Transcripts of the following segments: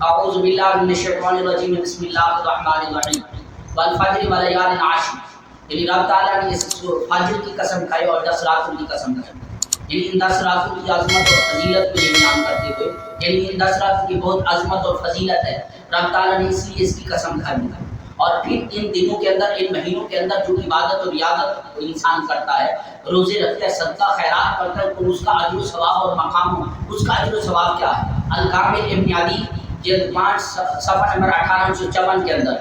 اعوذ باللہ من الشیطان الرجیم بسم اللہ الرحمن الرحیم والفجر وليال عشر. یعنی رب تعالیٰ نے اس فجر کی قسم کھائی اور 10 راتوں کی قسم کھائی. یعنی ان 10 راتوں کی عظمت اور فضیلت کو بیان کرتے ہوئے یعنی ان 10 راتوں کی بہت عظمت اور فضیلت ہے. رب تعالیٰ نے اس لیے اس کی قسم کھائی. اور پھر ان دنوں کے اندر ان مہینوں کے اندر جو عبادت اور ریاضت انسان کرتا ہے, روزے رکھتا ہے, صدقہ خیرات کرتا ہے, تو اس کا اجر و ثواب اور مقام اس کا اجر و ثواب کیا ہے. الکامل ابن عدی جلد 5 صفحہ نمبر 1854 کے اندر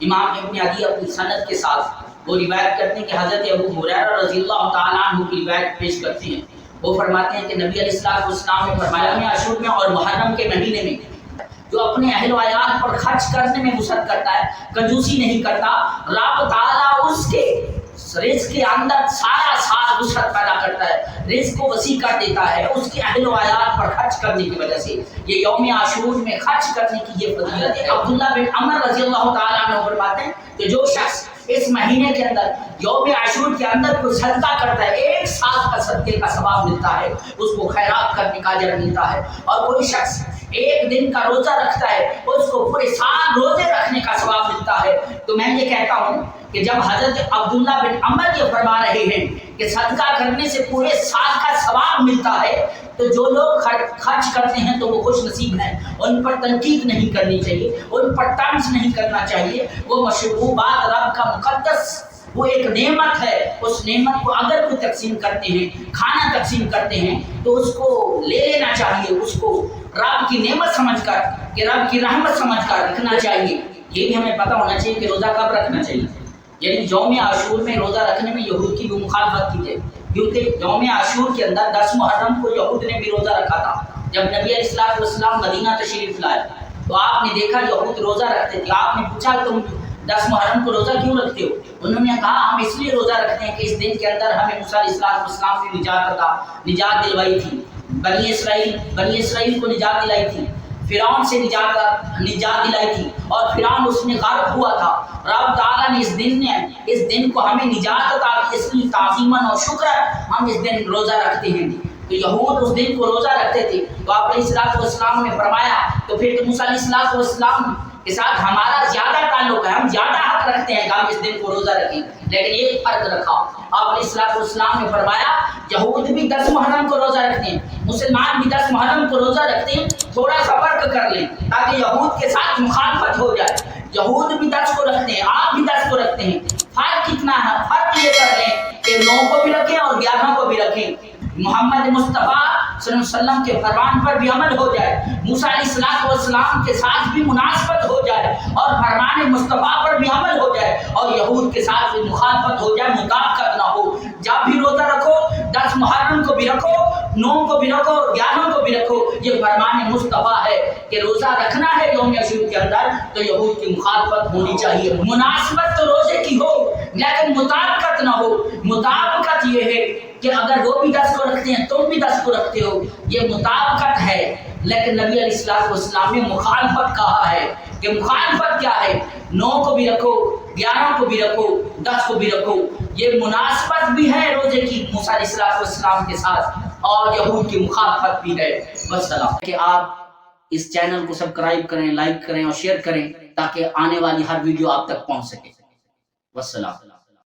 امام ابن عدی اپنی سند کے ساتھ وہ روایت کرتے ہیں کہ حضرت ابو ہریرہ رضی اللہ تعالیٰ عنہ کی روایت پیش کرتے ہیں. وہ فرماتے ہیں کہ نبی علیہ السلام نے فرمایا میں عاشور میں اور محرم کے مہینے میں جو اپنے اہل و عیال پر خرچ کرنے میں وسعت کرتا ہے, کنجوسی نہیں کرتا, رب تعالیٰ اس کے رزق کے اندر سارا سال وسعت پیدا کرتا ہے, رزق کو وسیع کر دیتا ہے اس کے اہل و عیال پر خرچ کرنے کی وجہ سے. یہ یوم عاشور میں خرچ کرنے کی یہ فضیلت ہے. عبداللہ بن عمر رضی اللہ تعالیٰ عنہ فرماتے ہیں کہ جو شخص اس مہینے کے اندر یوم عاشور کے اندر کوئی صدقہ کرتا ہے, 1 سال کا صدقے کا ثواب ملتا ہے, اس کو خیرات کرنے کا اجر ملتا ہے. اور کوئی شخص 1 دن کا روزہ رکھتا ہے, اس کو پورے سال روزے رکھنے کا ثواب ملتا ہے. تو میں یہ کہتا ہوں کہ جب حضرت عبداللہ بن عمر یہ فرما رہے ہیں کہ صدقہ کرنے سے پورے سال کا ثواب ملتا ہے, تو جو لوگ خرچ کرتے ہیں تو وہ خوش نصیب ہیں. ان پر تنقید نہیں کرنی چاہیے, ان پر طنز نہیں کرنا چاہیے. وہ مشروبات رب کا مقدس وہ ایک نعمت ہے, اس نعمت کو اگر کوئی تقسیم کرتے ہیں, کھانا تقسیم کرتے ہیں, تو اس کو لے لینا چاہیے, اس کو رب کی نعمت سمجھ کر کہ رب کی رحمت سمجھ کر رکھنا چاہیے. یہ بھی ہمیں پتہ ہونا چاہیے کہ روزہ کب رکھنا چاہیے. یعنی یوم عاشور میں روزہ رکھنے میں یہود کی بھی مخالفت کی گئی, کیونکہ یوم عاشور کے اندر 10 محرم کو یہود نے بھی روزہ رکھا تھا. جب نبی علیہ السلام مدینہ تشریف لائے تو آپ نے دیکھا یہود روزہ رکھتے تھے. آپ نے پوچھا تم 10 محرم کو روزہ کیوں رکھتے ہو؟ انہوں نے کہا ہم اس لیے روزہ رکھتے ہیں کہ اس دن کے اندر ہمیں موسیٰ علیہ السلام نے نجات دلوائی تھی, بنی اسرائیل کو نجات دلائی تھی, فرعون سے نجات دلائی تھی, اور فرعون اس میں غرق ہوا تھا. رب تعالیٰ نے اس دن کو ہمیں نجات عطا کی, اس لیے تعظیماً اور شکر ہم اس دن روزہ رکھتے ہیں. تو یہود اس دن کو روزہ رکھتے تھے. تو آپ علیہ السلام نے فرمایا تو پھر موسیٰ علیہ السلام کے ساتھ ہمارا زیادہ تعلق ہے, ہم زیادہ حق رکھتے ہیں کہ ہم اس دن کو روزہ رکھیں. لیکن ایک فرق رکھا, آپ علیہ السلام نے فرمایا یہود بھی 10 محرم کو روزہ رکھتے ہیں, مسلمان بھی 10 محرم کو روزہ رکھتے ہیں, تھوڑا سا فرق کر لیں تاکہ یہود کے ساتھ مخالفت ہو جائے. یہود بھی 10 کو رکھتے ہیں, آپ بھی 10 کو رکھتے ہیں, فرق کتنا ہے؟ فرق یہ کر لیں کہ 9 کو بھی رکھیں اور 11 کو بھی رکھیں. محمد مصطفیٰ صلی اللہ علیہ وسلم کے فرمان پر بھی عمل ہو جائے, موسیٰ علیہ السلام کے ساتھ بھی مناسبت ہو جائے, اور فرمان مصطفیٰ پر بھی عمل ہو جائے, اور یہود کے ساتھ بھی مخالفت ہو جائے, مطابقت نہ ہو. جب بھی روزہ رکھو 10 محرم کو بھی رکھو, 9 کو بھی رکھو, 11 کو بھی رکھو, یہ فرمان مصطفیٰ ہے کہ روزہ رکھنا ہے یوم عاشور کے اندر, تو یہود کی مخالفت ہونی چاہیے. مناسبت تو روزے کی ہو لیکن مطابقت نہ ہو. مطابقت یہ ہے کہ اگر وہ بھی 10 کو رکھتے ہیں تم بھی 10 کو رکھتے ہو, یہ مطابقت ہے. لیکن نبی علیہ السلام نے مخالفت کہا ہے کہ مخالفت کیا ہے, 9 کو بھی رکھو, 11 کو بھی رکھو, 10 کو بھی رکھو. یہ مناسبت بھی ہے روزے کی موسیٰ علیہ السلام کے ساتھ, اور یہود کی مخالفت بھی ہے. والسلام. کہ آپ اس چینل کو سبسکرائب کریں, لائک کریں اور شیئر کریں تاکہ آنے والی ہر ویڈیو آپ تک پہنچ سکے. والسلام.